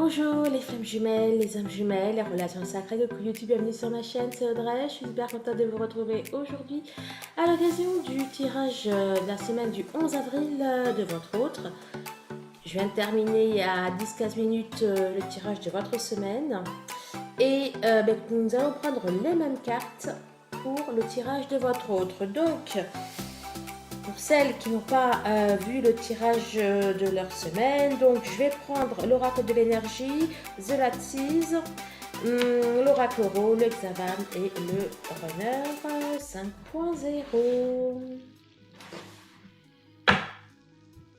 Bonjour les flammes jumelles, les âmes jumelles, les relations sacrées depuis YouTube, bienvenue sur ma chaîne, c'est Audrey, je suis super contente de vous retrouver aujourd'hui à l'occasion du tirage de la semaine du 11 avril de votre autre. Je viens de terminer il y a 10-15 minutes le tirage de votre semaine et nous allons prendre les mêmes cartes pour le tirage de votre autre. Donc, pour celles qui n'ont pas vu le tirage de leur semaine, donc je vais prendre l'oracle de l'énergie, The Lattice, l'oracle Oro, le Hexavan et le Runner 5.0.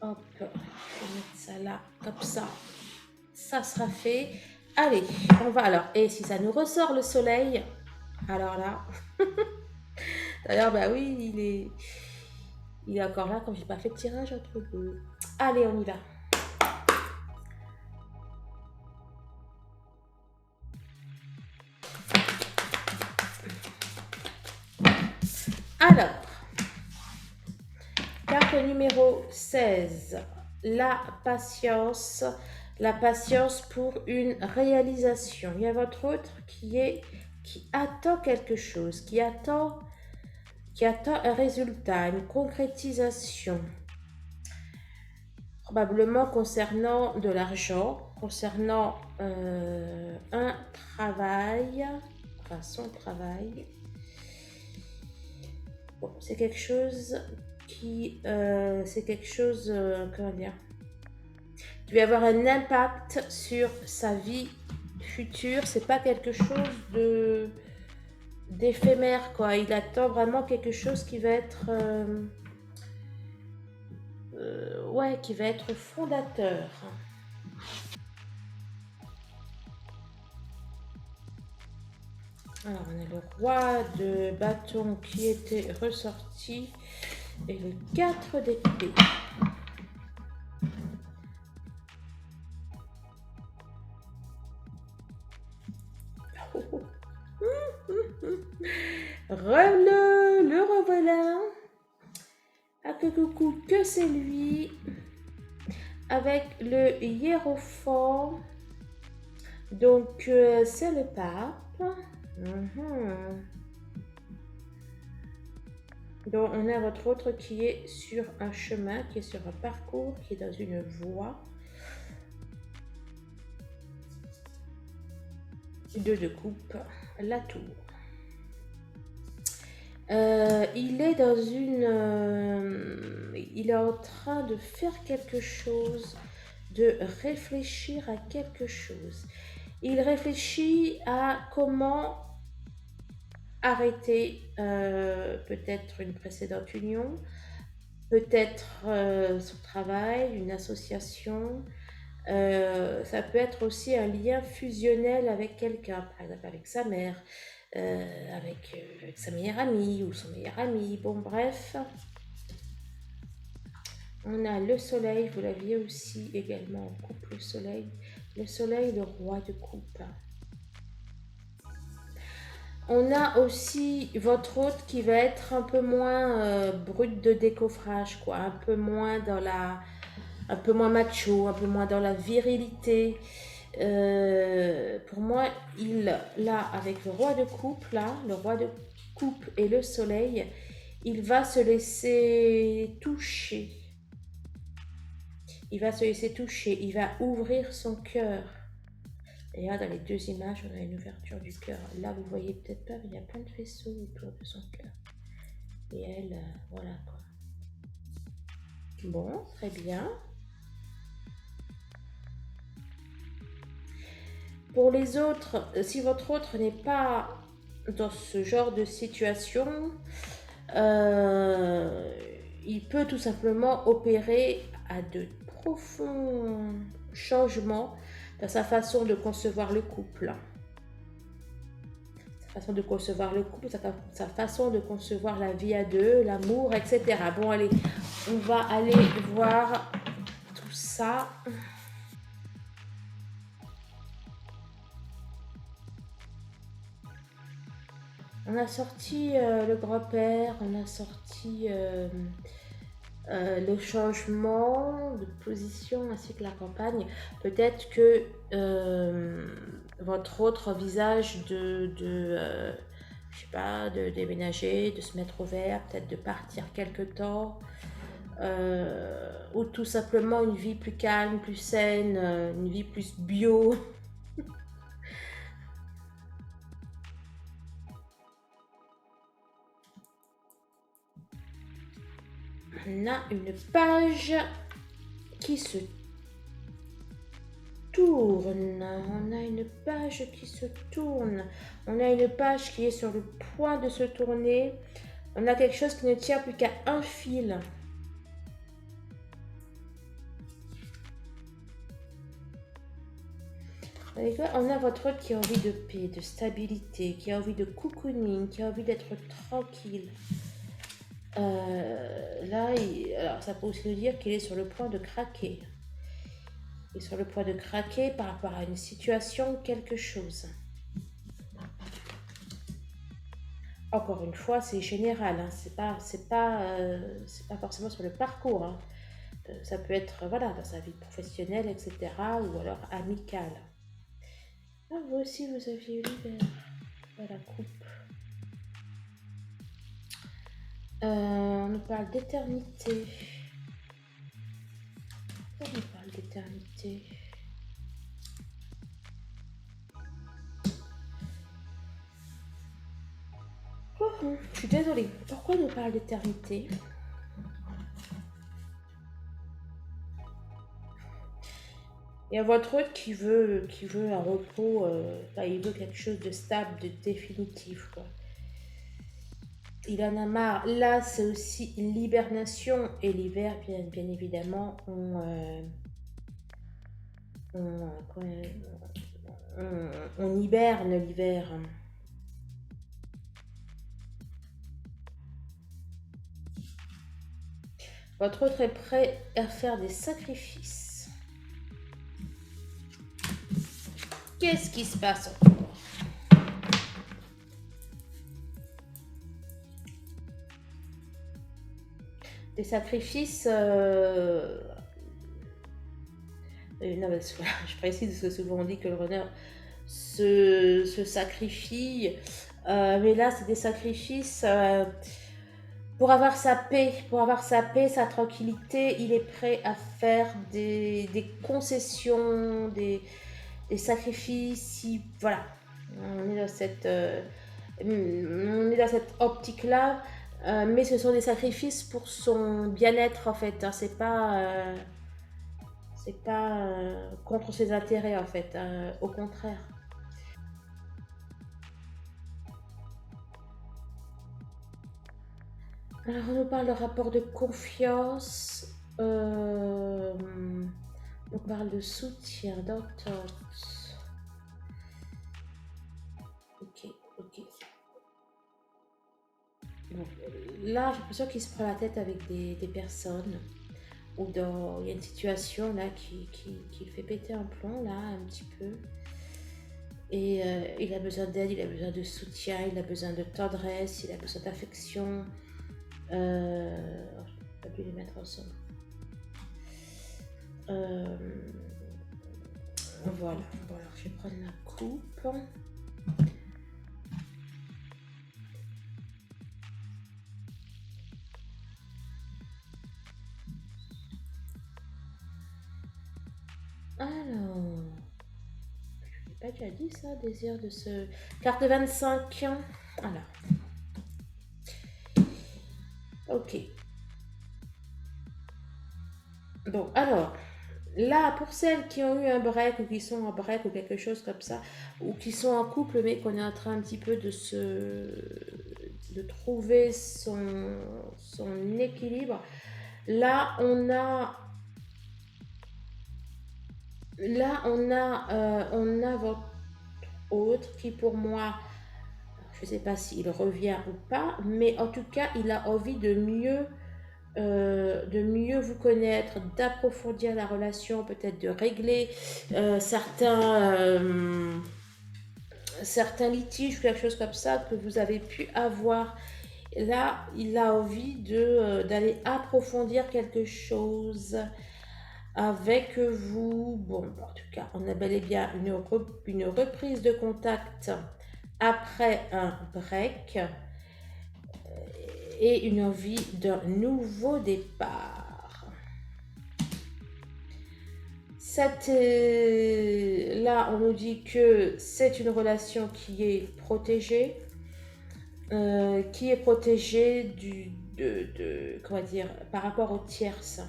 Hop, je vais mettre ça là, comme ça sera fait. Allez, on va alors, et si ça nous ressort le soleil, alors là, d'ailleurs, bah oui, il est encore là comme j'ai pas fait de tirage entre deux. Allez, on y va. Alors, carte numéro 16, la patience pour une réalisation. Il y a votre autre qui attend quelque chose, qui attend un résultat, une concrétisation. Probablement concernant de l'argent, concernant un travail, enfin son travail. Bon, c'est quelque chose comment dire, qui va avoir un impact sur sa vie future. C'est pas quelque chose d'éphémère, quoi. Il attend vraiment quelque chose qui va être qui va être fondateur. Alors, on a le roi de bâton qui était ressorti et le 4 d'épée. Le revoilà. Ah, que coucou, que c'est lui. Avec le hiérophant. Donc, c'est le pape. Donc, on a votre autre qui est sur un chemin, qui est sur un parcours, qui est dans une voie. 2 de coupe, la tour. Il est dans il est en train de faire quelque chose, de réfléchir à quelque chose. Il réfléchit à comment arrêter peut-être une précédente union, peut-être son travail, une association. Ça peut être aussi un lien fusionnel avec quelqu'un, par exemple avec sa mère, avec sa meilleure amie ou son meilleur ami. Bon, bref. On a le soleil, vous l'aviez aussi également en coupe, le soleil, le roi de coupe. On a aussi votre hôte qui va être un peu moins brut de décoffrage, quoi, un peu moins macho, un peu moins dans la virilité. Pour moi, là, avec le roi de coupe, le roi de coupe et le soleil, il va se laisser toucher. Il va ouvrir son cœur. Et là, dans les deux images, on a une ouverture du cœur. Là, vous voyez peut-être pas, mais il y a plein de faisceaux autour de son cœur. Et elle, voilà quoi. Bon, très bien. Pour les autres, si votre autre n'est pas dans ce genre de situation, il peut tout simplement opérer à de profonds changements dans sa façon de concevoir le couple. Sa façon de concevoir le couple, sa façon de concevoir la vie à deux, l'amour, etc. Bon, allez, on va aller voir tout ça. On a sorti le grand-père, on a sorti le changement de position ainsi que la campagne. Peut-être que votre autre envisage je sais pas, de déménager, de se mettre au vert, peut-être de partir quelque temps, ou tout simplement une vie plus calme, plus saine, une vie plus bio. On a une page qui se tourne. On a une page qui se tourne. On a une page qui est sur le point de se tourner. On a quelque chose qui ne tient plus qu'à un fil. On a votre autre qui a envie de paix, de stabilité, qui a envie de cocooning, qui a envie d'être tranquille. Là, alors ça peut aussi nous dire qu'il est sur le point de craquer. Il est sur le point de craquer par rapport à une situation, quelque chose. Encore une fois, c'est général, hein. C'est pas forcément sur le parcours, hein. Ça peut être voilà, dans sa vie professionnelle, etc. Ou alors amicale. Ah, vous aussi, vous aviez eu l'hiver. Voilà, coupe. On nous parle d'éternité. On nous parle d'éternité. Oh, je suis désolée. Pourquoi on nous parle d'éternité? Il y a votre autre qui veut un repos, il veut quelque chose de stable, de définitif, quoi. Il en a marre. Là, c'est aussi l'hibernation et l'hiver, bien évidemment, on hiberne l'hiver. Votre autre est prêt à faire des sacrifices. Qu'est-ce qui se passe encore? Des sacrifices. Non, mais je précise parce que souvent on dit que le runner se sacrifie. Mais là, c'est des sacrifices pour avoir sa paix, sa tranquillité. Il est prêt à faire des concessions, des sacrifices. Voilà, on est dans cette optique-là. Mais ce sont des sacrifices pour son bien-être en fait, hein. C'est pas contre ses intérêts en fait, au contraire. Alors on nous parle de rapport de confiance, on parle de soutien, d'entente. Ok, ok. Bon, là j'ai l'impression qu'il se prend la tête avec des personnes, ou il y a une situation là qui le fait péter un plomb là un petit peu. Et il a besoin d'aide, il a besoin de soutien, il a besoin de tendresse, il a besoin d'affection. Je n'ai pas pu les mettre ensemble. Voilà. Bon, alors je vais prendre la coupe. Alors, je n'ai pas déjà dit ça, désir de ce... Carte 25. Alors. Ok. Bon, alors, là, pour celles qui ont eu un break ou qui sont en break ou quelque chose comme ça, ou qui sont en couple mais qu'on est en train un petit peu de trouver son équilibre, là, on a votre autre qui pour moi, je ne sais pas s'il revient ou pas, mais en tout cas, il a envie de mieux vous connaître, d'approfondir la relation, peut-être de régler certains litiges, quelque chose comme ça que vous avez pu avoir. Là, il a envie d'aller approfondir quelque chose avec vous. Bon, en tout cas, on a bel et bien une reprise de contact après un break et une envie d'un nouveau départ. Là, on nous dit que c'est une relation qui est protégée, comment dire, par rapport aux tierces.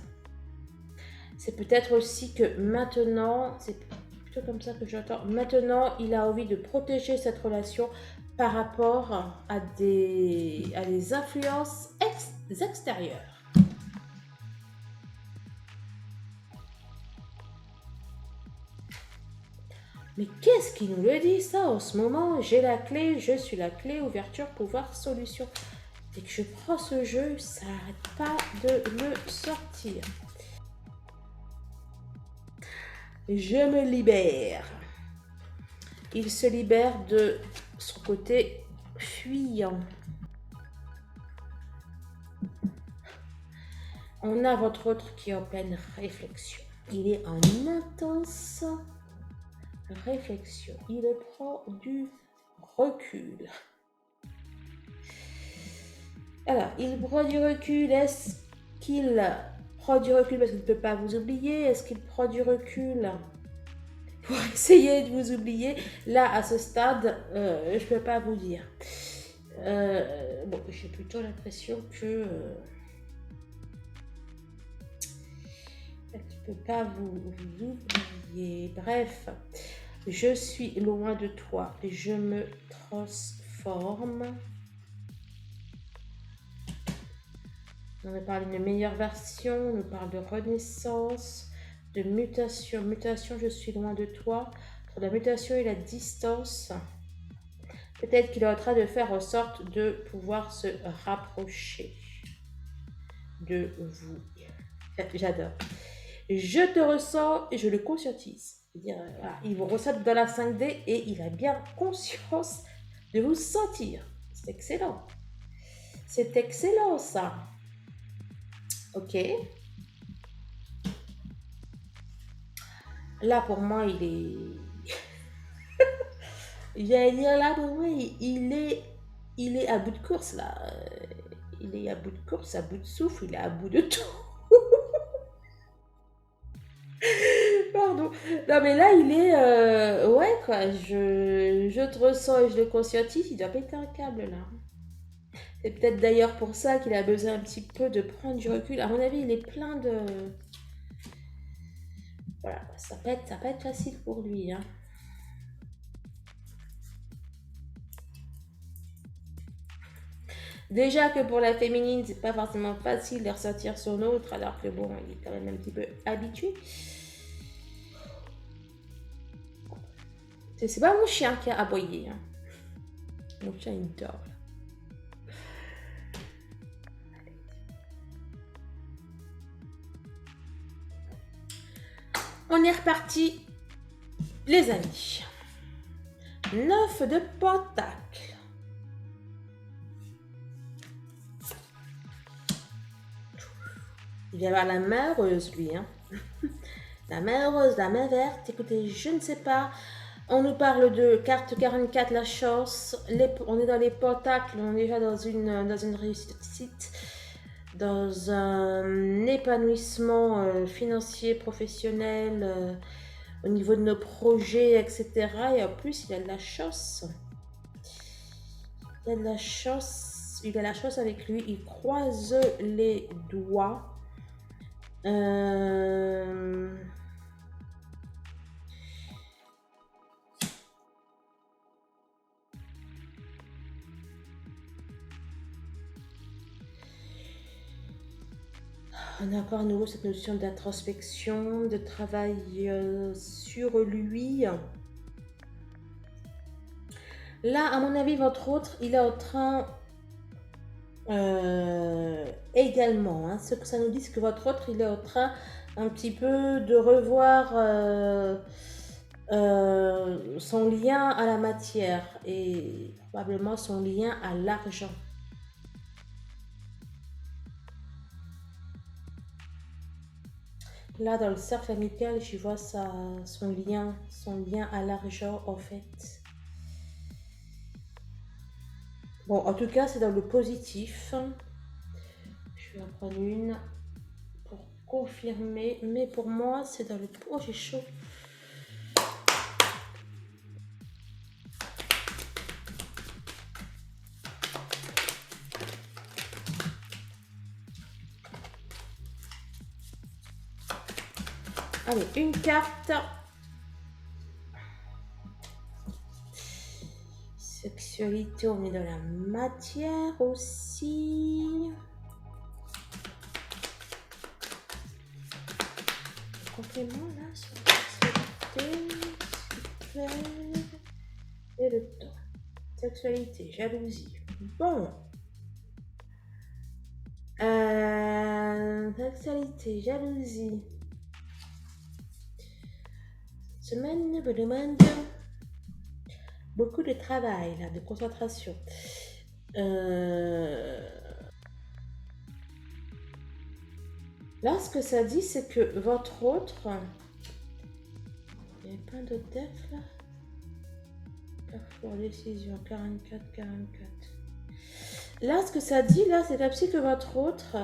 C'est peut-être aussi que maintenant, c'est plutôt comme ça que j'entends, maintenant il a envie de protéger cette relation par rapport à des influences extérieures. Mais qu'est-ce qui nous le dit ça en ce moment? J'ai la clé, je suis la clé, ouverture, pouvoir, solution. Dès que je prends ce jeu, ça n'arrête pas de me sortir. Je me libère. Il se libère de son côté fuyant. On a votre autre qui est en pleine réflexion. Il est en intense réflexion. Il prend du recul. Alors, il prend du recul. Est-ce qu'il prend du recul parce qu'il ne peut pas vous oublier? Est-ce qu'il prend du recul pour essayer de vous oublier? Là, à ce stade, je ne peux pas vous dire. Bon, j'ai plutôt l'impression que elle ne peut pas vous oublier. Bref, je suis loin de toi et je me transforme. On me parle d'une meilleure version, on nous parle de renaissance, de mutation. Mutation, je suis loin de toi. Entre la mutation et la distance, peut-être qu'il est en train de faire en sorte de pouvoir se rapprocher de vous. J'adore. Je te ressens et je le conscientise. C'est-à-dire, voilà, il vous ressent dans la 5D et il a bien conscience de vous sentir. C'est excellent. C'est excellent ça. Ok. Là pour moi il est... J'allais dire là pour moi il est à bout de course là. Il est à bout de course, à bout de souffle, il est à bout de tout. Pardon. Non mais là il est... ouais quoi, je te ressens et je le conscientise, il doit péter un câble là. C'est peut-être d'ailleurs pour ça qu'il a besoin un petit peu de prendre du recul. À mon avis, il est plein de... Voilà, ça va être facile pour lui. Hein. Déjà que pour la féminine, c'est pas forcément facile de ressortir sur l'autre, alors que bon, il est quand même un petit peu habitué. C'est pas mon chien qui a aboyé. Hein. Mon chien, il dort. On est reparti, les amis. 9 de pentacle. Il va y avoir la main heureuse, lui. Hein. La main heureuse, la main verte. Écoutez, je ne sais pas. On nous parle de carte 44, la chance. On est dans les pentacles. On est déjà dans une réussite. Dans un épanouissement financier, professionnel, au niveau de nos projets, etc. Et en plus, il a de la chance. Il a de la chance. Il a la chance avec lui. Il croise les doigts. On a encore à nouveau cette notion d'introspection, de travail sur lui. Là, à mon avis, votre autre, il est en train également, hein, ce que ça nous dit, c'est que votre autre, il est en train un petit peu de revoir son lien à la matière et probablement son lien à l'argent. Là, dans le cercle amical, je vois son lien à l'argent, en fait. Bon, en tout cas, c'est dans le positif. Je vais en prendre une pour confirmer. Mais pour moi, c'est dans le... Oh, j'ai chaud. Allez, une carte. Sexualité, on est dans la matière aussi. Complément là sur la sexualité, s'il vous plaît. Et le temps. Sexualité, jalousie. Bon. Sexualité, jalousie. Semaine me demande beaucoup de travail, là, de concentration. Là, ce que ça dit, c'est que votre autre... Il y a plein d'autres decks, là. Parfois, décision, 44, 44. Là, ce que ça dit, là, c'est comme si que votre autre...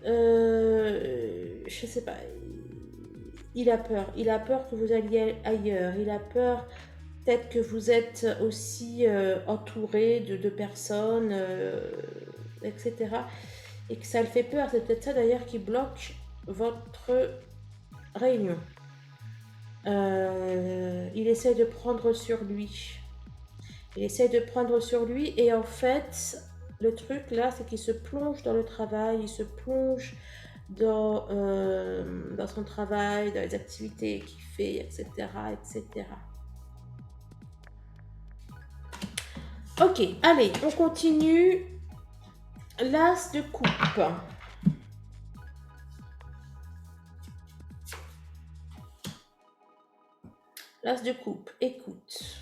je sais pas... Il a peur. Il a peur que vous alliez ailleurs. Il a peur peut-être que vous êtes aussi entouré de personnes, etc. Et que ça le fait peur. C'est peut-être ça d'ailleurs qui bloque votre réunion. Il essaie de prendre sur lui. Il essaie de prendre sur lui et en fait, le truc là, c'est qu'il se plonge dans le travail, il se plonge dans son travail, dans les activités qu'il fait, etc., etc. Ok, allez, on continue. L'as de coupe. L'as de coupe, écoute.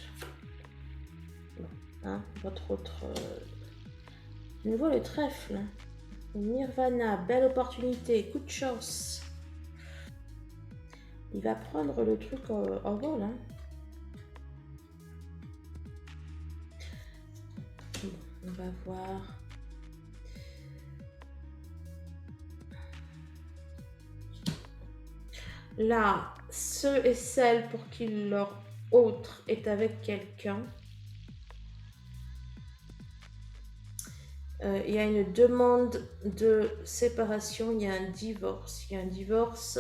Hein, votre autre... De nouveau le trèfle. Nirvana, belle opportunité, coup de chance. Il va prendre le truc en vol. Hein. Bon, on va voir. Là, ceux et celles pour qui leur autre est avec quelqu'un, il y a une demande de séparation, il y a un divorce. Il y a un divorce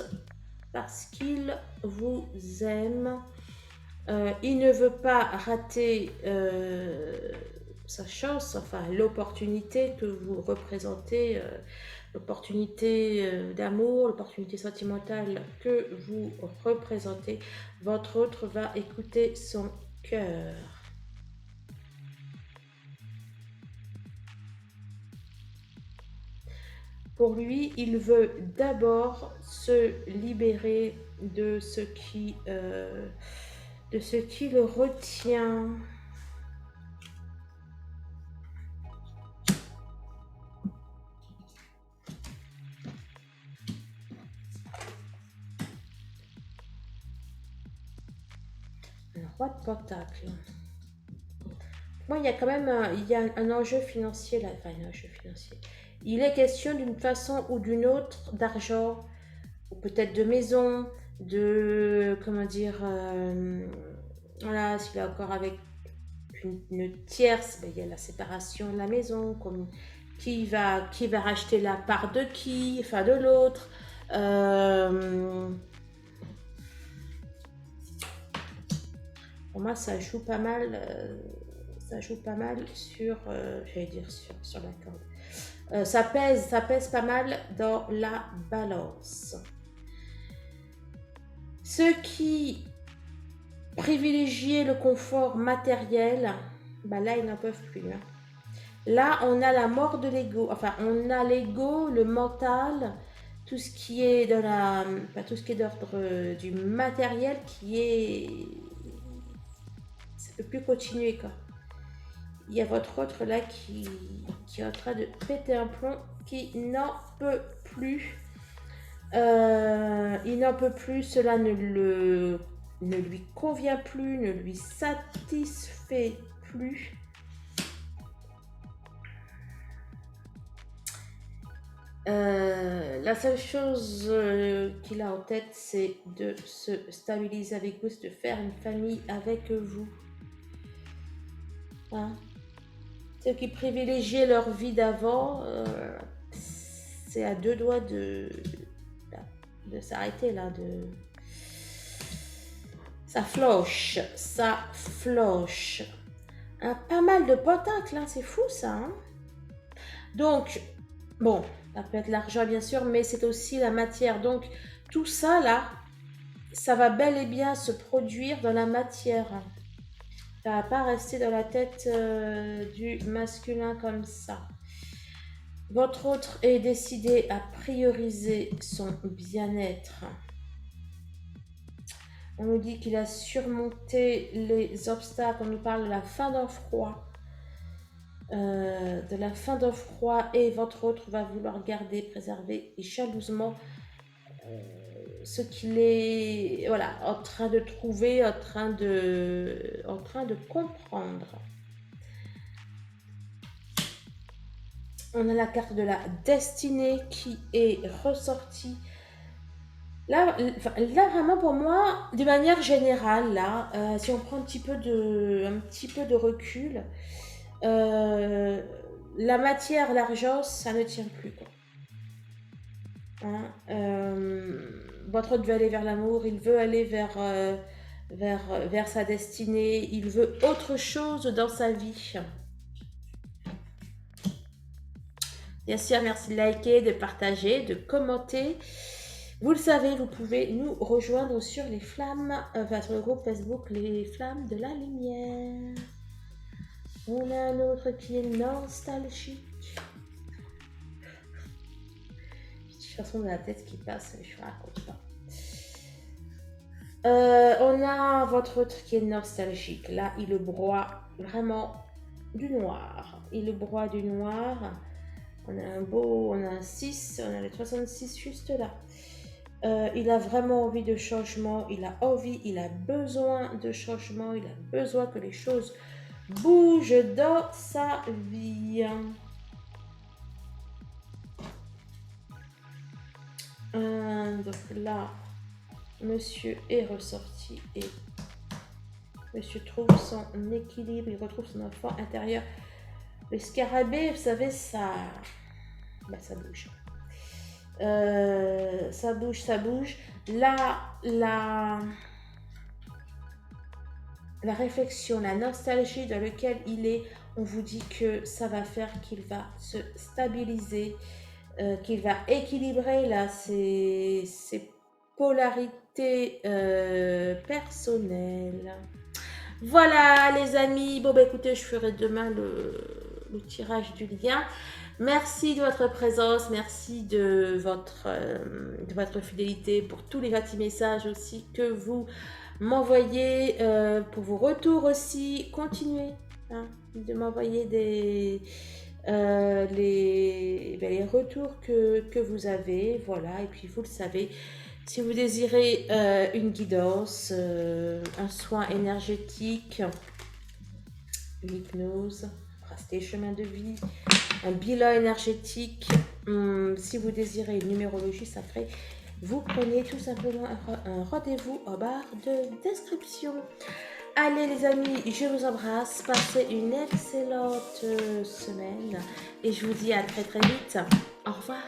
parce qu'il vous aime. Il ne veut pas rater sa chance, enfin l'opportunité que vous représentez, l'opportunité d'amour, l'opportunité sentimentale que vous représentez. Votre autre va écouter son cœur. Pour lui, il veut d'abord se libérer de ce qui le retient. Le roi de Pentacle. Moi, il y a quand même un enjeu financier là. Enfin, un enjeu financier. Il est question d'une façon ou d'une autre d'argent, ou peut-être de maison, de, comment dire, voilà, s'il est encore avec une tierce, ben, il y a la séparation de la maison, comme qui va racheter la part de qui, enfin de l'autre. Pour moi, ça joue pas mal. Ça joue pas mal sur, j'allais dire sur la corde. Ça pèse pas mal dans la balance. Ceux qui privilégiaient le confort matériel, bah là, ils n'en peuvent plus. Hein. Là, on a la mort de l'ego. Enfin, on a l'ego, le mental, tout ce qui est dans la, enfin, tout ce qui est d'ordre du matériel qui est, ça peut plus continuer quoi. Il y a votre autre là qui est en train de péter un plomb, qui n'en peut plus. Il n'en peut plus, cela ne lui convient plus, ne lui satisfait plus. La seule chose qu'il a en tête, c'est de se stabiliser avec vous, c'est de faire une famille avec vous. Hein? Ceux qui privilégiaient leur vie d'avant, c'est à deux doigts de s'arrêter là. Ça floche, ça floche. Hein, pas mal de potacles, hein, c'est fou ça. Hein? Donc, bon, ça peut être l'argent bien sûr, mais c'est aussi la matière. Donc, tout ça là, ça va bel et bien se produire dans la matière. Ça va pas rester dans la tête du masculin comme ça. Votre autre est décidé à prioriser son bien-être. On nous dit qu'il a surmonté les obstacles. On nous parle de la fin d'un froid. Et votre autre va vouloir garder, préserver et jalousement ce qu'il est en train de trouver, en train de comprendre. On a la carte de la destinée qui est ressortie. Là, vraiment pour moi, de manière générale, là, si on prend un petit peu de recul, la matière, l'argent, ça ne tient plus, quoi. Hein, votre autre veut aller vers l'amour, il veut aller vers sa destinée, il veut autre chose dans sa vie. Bien sûr, merci de liker, de partager, de commenter. Vous le savez, vous pouvez nous rejoindre sur les flammes, sur le groupe Facebook Les Flammes de la Lumière. On a un autre qui est nostalgique. Petite chanson de la tête qui passe, je ne raconte pas. On a votre autre qui est nostalgique. Là, il broie vraiment du noir. Il broie du noir. On a un 6, on a le 66 juste là. Il a vraiment envie de changement, il a besoin de changement, il a besoin que les choses bougent dans sa vie. Donc là, monsieur est ressorti et monsieur trouve son équilibre, il retrouve son enfant intérieur. Le scarabée, vous savez, ça bouge. Ça bouge. Là, la réflexion, la nostalgie dans laquelle il est, on vous dit que ça va faire qu'il va se stabiliser, qu'il va équilibrer là ses polarités personnelles. Voilà les amis, bon écoutez, je ferai demain le tirage du lien. Merci de votre présence, merci de votre fidélité pour tous les gentils messages aussi que vous m'envoyez, pour vos retours aussi. Continuez de m'envoyer les retours que vous avez, voilà, et puis vous le savez, si vous désirez une guidance, un soin énergétique, une hypnose, tracer chemin de vie, un bilan énergétique, si vous désirez une numérologie sacrée, vous prenez tout simplement un rendez-vous en barre de description. Allez les amis, je vous embrasse, passez une excellente semaine et je vous dis à très très vite. Au revoir.